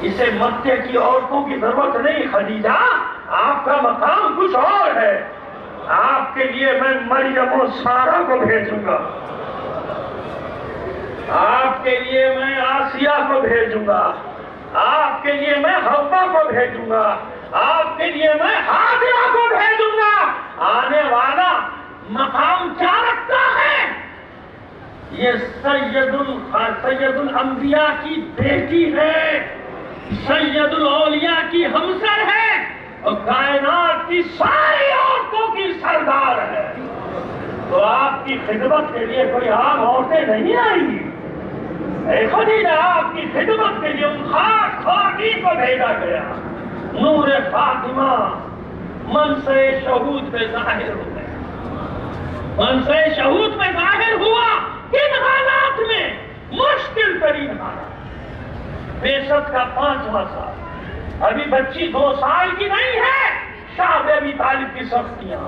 اسے مکے کی عورتوں کی ضرورت نہیں خدیجہ، آپ کا مقام کچھ اور ہے. آپ کے لیے میں مریم و سارہ کو بھیجوں گا، آپ کے لیے میں آسیہ کو بھیجوں گا، آپ کے لیے میں حوا کو بھیجوں گا، آپ کے لیے میں حاجرہ کو بھیجوں گا. آنے والا مقام کیا رکھتا ہے؟ یہ سید الانبیاء کی بیٹی ہے، سید الاولیاء کی ہمسر ہے، اور کائنات کی ساری عورتوں کی سردار ہے. تو آپ کی خدمت کے لیے کوئی عام عورتیں نہیں آئیں گی. اے خدیجہ، آپ کی خدمت کے لیے ان خاک خاکی کو بھیجا گیا. نور فاطمہ منصب شہود پہ ظاہر ہو گیا. منصب شہود پہ ظاہر ہوا کن حالات میں؟ مشکل ترین حالات. بیست کا 5واں سال، ابھی بچی 2 سال کی نہیں ہے. شاہ ابی طالب کی سختیاں.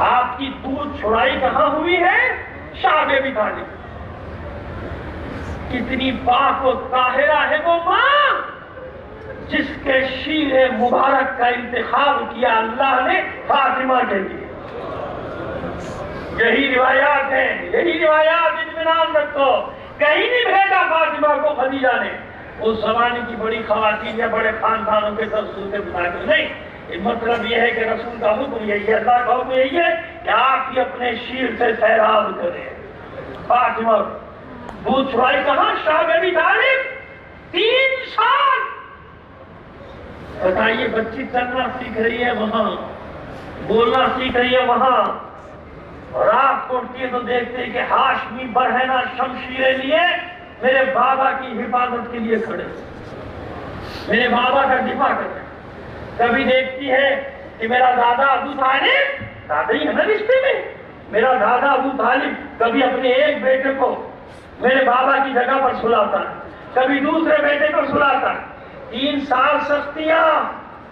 آپ کی دودھ چھڑائی کہاں ہوئی ہے؟ شاہ ابی طالب. کتنی پاک و طاہرہ ہے وہ ماں جس کے شیر مبارک کا انتخاب کیا اللہ نے فاطمہ کے لیے. یہی روایات ہیں، یہی روایات. اطمینان رکھو، کہیں نہیں بھیجا فاطمہ کو خدیجہ نے. اس زمانے کی بڑی خواتین یا بڑے خاندانوں کے دستور سے بتا کے نہیں. مطلب یہ ہے کہ رسول کا حکم یہی ہے، اللہ کا حکم یہی ہے کہ آپ ہی اپنے شیر سے سیراب کریں. فاطمہ دودھ چھڑائی کہاں؟ شاہ ابی طالب. 3 سال. بتائیے، بچی چلنا سیکھ رہی ہے وہاں، بولنا سیکھ رہی ہے وہاں، اور آپ اٹھتی ہے تو دیکھتے ہیں کہ ہاشمی برہنہ شمشیریں لیے میرے بابا کی حفاظت کے لیے کھڑے، میرے بابا کا دفاع کرتے. کبھی دیکھتی ہے کہ میرا دادا ابو طالب، دادا ہی ہے نا رشتے میں، میرا دادا ابو طالب کبھی اپنے ایک بیٹے کو میرے بابا کی جگہ پر سلاتا ہے، کبھی دوسرے بیٹے پر سلاتا ہے. 3 سال سختیاں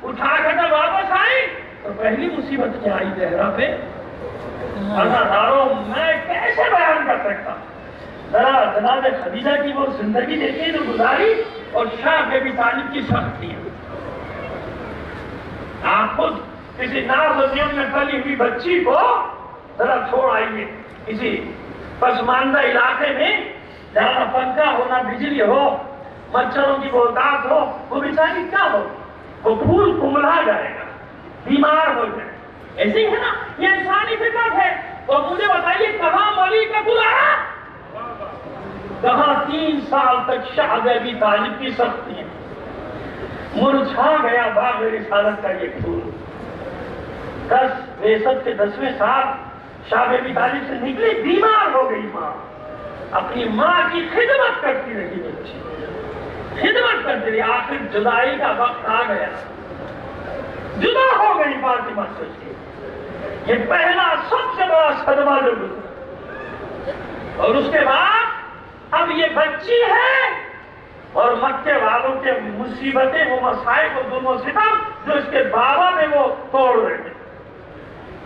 اٹھا کر جب واپس آئی تو پہلی مصیبت کیا آئی زہرا پہ؟ عزاداروں، میں کیسے بیان کر سکتا. ذرا جناب خدیجہ کی وہ زندگی دیکھیے جو گزاری، اور شاہ ابی طالب کی سختیاں. آپ خود کسی نازنین میں پلی ہوئی بچی کو ذرا چھوڑ آئیے کسی پسماندہ علاقے میں جہاں نہ پنکھا ہو نہ بجلی ہو، مچھروں کی بہتات ہو، وہ بیچاری کیا ہو؟ وہ پھول کملا جائے گا، بیمار ہو جائے. ایسے ہی ہے نا، یہ انسانی فطرت ہے. تو مجھے بتائیے کہاں مولی کا گزارا، کہاں 3 سال تک شاہ ابی طالب کی سختیاں. مرجھا گیا باغ رسالت کا یہ پھول. 10 کے 10ویں سال شاہ ابی طالب سے نکلی، بیمار ہو گئی ماں. اپنی ماں کی خدمت کرتی رہی بچی، خدمت کرتی رہی. آخر جدائی کا وقت آ گیا، جدا ہو گئی فاطمہ سے. یہ پہلا سب سے بڑا صدمہ جو گزرا. اور اس کے بعد اب یہ بچی ہے، اور مکے والوں کے مصیبتیں، وہ مصائب و ظلم و ستم جو اس کے بابا میں وہ توڑ رہے ہیں.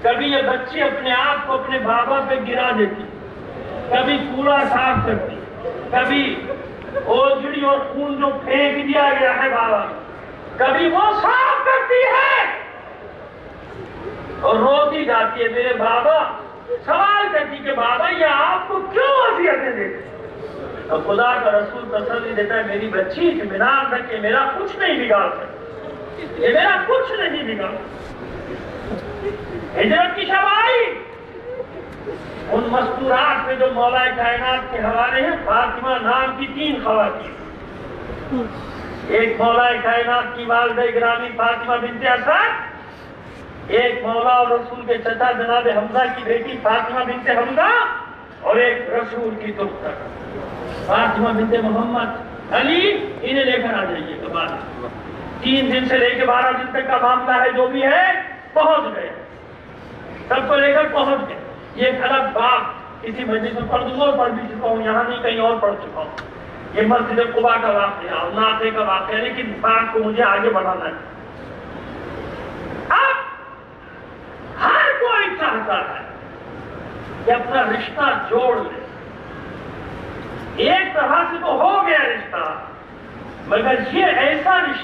کبھی یہ بچی اپنے آپ کو اپنے بابا پہ گرا دیتی، کبھی کوڑا صاف کرتی، کبھی اوجڑی اور خون جو پھینک دیا گیا ہے بابا، کبھی وہ صاف کرتی ہے اور روتی جاتی ہے. میرے بابا سوال کرتی کہ بابا یہ آپ کو کیوں وصیتیں دیتے؟ اور خدا کا رسول تسلی دیتا ہے، میری بچی اطمینان رکھ کے میرا کچھ نہیں بگاڑ سکتی، یہ میرا کچھ نہیں بگاڑ. ہجرت کی شب آئی، ان مستورات میں جو مولا کائنات کے حوالے ہیں، فاطمہ نام کی 3 خواتین. ایک مولا کائنات کی والدہ گرامی فاطمہ بنت اسد، ایک مولا اور رسول کے چچا جناب حمزہ کی بیٹی فاطمہ بنت حمزہ، اور ایک رسول کی دختر فاطمہ بنت محمد علی. انہیں لے کر آ جائیے. تو بعد 3 دن سے لے کے 12 دن تک کا معاملہ ہے، جو بھی ہے پہنچ گئے، سب کو لے کر پہنچ گئے. یہ ایک الگ بات کسی مجلس میں پڑھ دوں گا، اور پڑھ بھی چکا ہوں، یہاں نہیں کہیں اور پڑھ چکا ہوں. یہ مسجد قباء کا واقعہ اور ناطے کا واقعہ، لیکن بات کو مجھے آگے بڑھانا ہے. اب ہر کوئی چاہتا ہے کہ اپنا رشتہ جوڑ لے. ایک طرح سے تو ہو مگر یہ ایسا رشتہ